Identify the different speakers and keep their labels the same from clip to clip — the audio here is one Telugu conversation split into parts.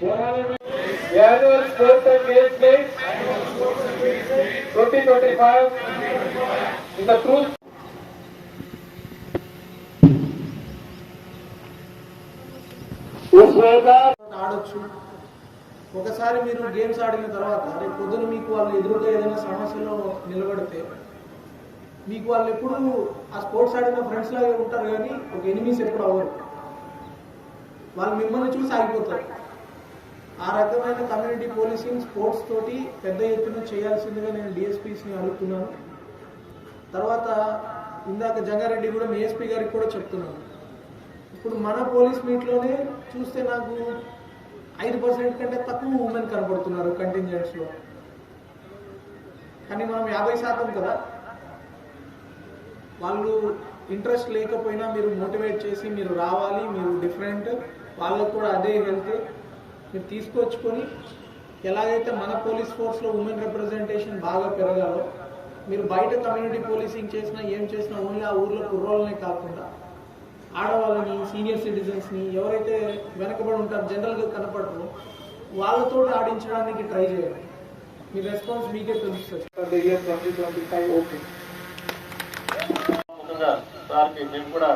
Speaker 1: Annual Sports and Games Meet 2025 in the truth.
Speaker 2: ఆడొచ్చు. ఒకసారి మీరు గేమ్స్ ఆడిన తర్వాత రేపు పొద్దున మీకు వాళ్ళు ఎదురుగా ఏదైనా సమస్యలో నిలబడితే మీకు వాళ్ళు ఎప్పుడు ఆ స్పోర్ట్స్ ఆడిన ఫ్రెండ్స్ లాగే ఉంటారు, కానీ ఒక ఎనిమీస్ ఎప్పుడు అవ్వరు. వాళ్ళు మిమ్మల్ని చూసి ఆగిపోతారు. ఆ రకమైన కమ్యూనిటీ పోలీసింగ్ స్పోర్ట్స్ తోటి పెద్ద ఎత్తున చేయాల్సిందిగా నేను డిఎస్పీస్ని అడుగుతున్నాను. తర్వాత ఇందాక జంగారెడ్డి కూడా ఏఎస్పీ గారికి కూడా చెప్తున్నాను. ఇప్పుడు మన పోలీస్ మీట్లోనే చూస్తే నాకు 5% కంటే తక్కువ ఉమెన్ కనబడుతున్నారు కంటింజెంట్స్లో. కానీ మనం 50% కదా. వాళ్ళు ఇంట్రెస్ట్ లేకపోయినా మీరు మోటివేట్ చేసి మీరు రావాలి, మీరు డిఫరెంట్, వాళ్ళకు కూడా అదే హెల్త్ మీరు తీసుకొచ్చుకొని ఎలాగైతే మన పోలీస్ ఫోర్స్లో ఉమెన్ రిప్రజెంటేషన్ బాగా పెరగాలో, మీరు బయట కమ్యూనిటీ పోలీసింగ్ చేసినా ఏం చేసినా ఓన్లీ ఆ ఊర్లో కుర్రోళ్ళనే కాకుండా ఆడవాళ్ళని, సీనియర్ సిటిజన్స్ని, ఎవరైతే వెనకబడి ఉంటారో జనరల్గా కనపడరు వాళ్ళతో ఆడించడానికి ట్రై చేయండి. మీ రెస్పాన్స్ మీకే తెలుస్తుంది.
Speaker 3: సార్కి మేము కూడా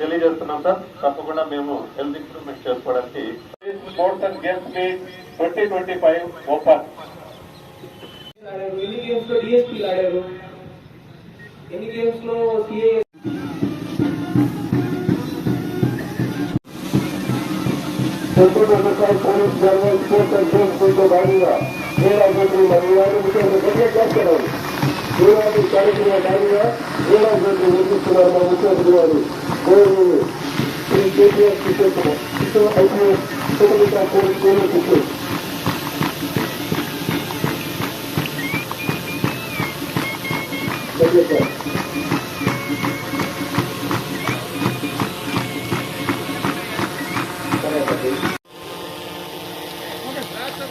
Speaker 3: తెలియజేస్తున్నాం సార్. తప్పకుండా మేము హెల్త్ ఇంప్రూవ్మెంట్ చేసుకోవడానికి sports and games meet 2025 open.
Speaker 2: ఎన్ని గేమ్స్ లో డిఎస్పీలు ఆడారు, ఎన్ని గేమ్స్ లో CA
Speaker 1: police general sports and games మీట్లో భాగంగా క్రీడాభివృద్ధి మరియు చేస్తున్నారు. క్రీడాభివృద్ధి కార్యక్రమ భాగంగా క్రీడాభివృద్ధి నిర్మిస్తున్నారు మా ముఖ్యమంత్రి గారు. Shri KTR Kishore Kumar, Kishore IPS Sumalitha police Kishore.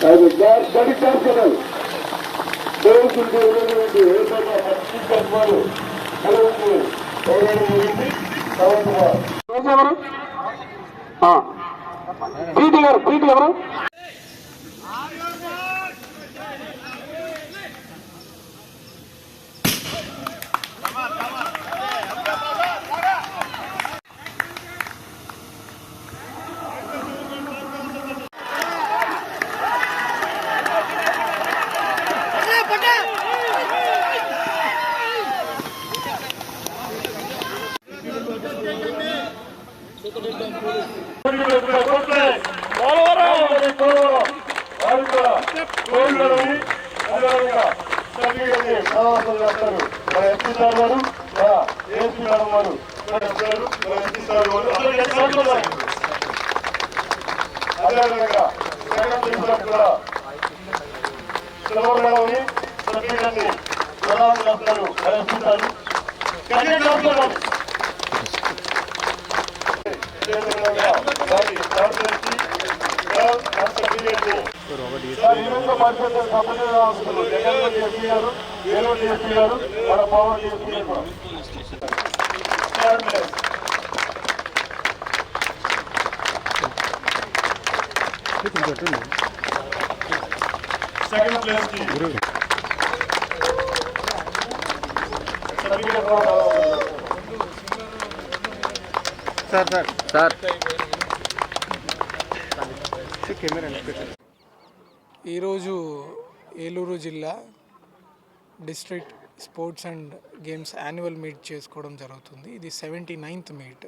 Speaker 1: Very personal. Those will be eliminated. ఎవరు
Speaker 3: సెకండ్ ప్లేస్ కి సార్
Speaker 2: ఈరోజు ఏలూరు జిల్లా district sports and games annual meet చేసుకోవడం జరుగుతుంది. ఇది 79th మీట్.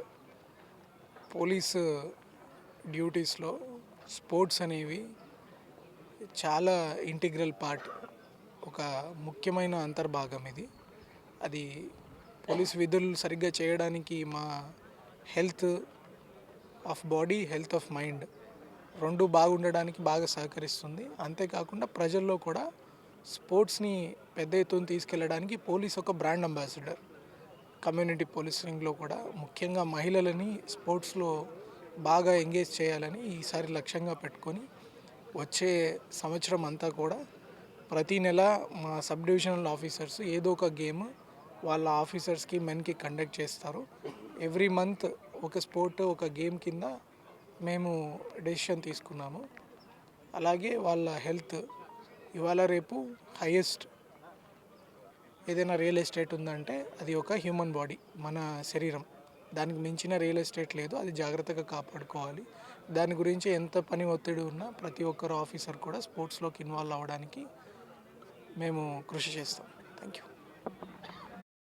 Speaker 2: పోలీసు డ్యూటీస్లో స్పోర్ట్స్ అనేవి చాలా ఇంటిగ్రల్ పార్ట్, ఒక ముఖ్యమైన అంతర్భాగం ఇది. అది పోలీస్ విధులు సరిగ్గా చేయడానికి మా health of body, health of mind రెండు బాగుండడానికి బాగా సహకరిస్తుంది. అంతేకాకుండా ప్రజల్లో కూడా స్పోర్ట్స్ని పెద్ద ఎత్తున తీసుకెళ్ళడానికి పోలీస్ ఒక బ్రాండ్ అంబాసిడర్. కమ్యూనిటీ పోలీసింగ్లో కూడా ముఖ్యంగా మహిళలని స్పోర్ట్స్లో బాగా ఎంగేజ్ చేయాలని ఈసారి లక్ష్యంగా పెట్టుకొని వచ్చే సంవత్సరం అంతా కూడా ప్రతీ నెల మా సబ్ డివిజనల్ ఆఫీసర్స్ ఏదో ఒక గేమ్ వాళ్ళ ఆఫీసర్స్కి, మెన్కి కండక్ట్ చేస్తారు. ఎవ్రీ మంత్ ఒక స్పోర్ట్, ఒక గేమ్ కింద మేము డెసిషన్ తీసుకున్నాము. అలాగే వాళ్ళ హెల్త్ ఇవాళ రేపు హైయెస్ట్ ఏదైనా రియల్ ఎస్టేట్ ఉందంటే అది ఒక హ్యూమన్ బాడీ, మన శరీరం. దానికి మించిన రియల్ ఎస్టేట్ లేదు, అది జాగ్రత్తగా కాపాడుకోవాలి. దాని గురించి ఎంత పని ఒత్తిడి ఉన్నా ప్రతి ఒక్కరు ఆఫీసర్ కూడా స్పోర్ట్స్లోకి ఇన్వాల్వ్ అవ్వడానికి మేము కృషి చేస్తాం. Thank you.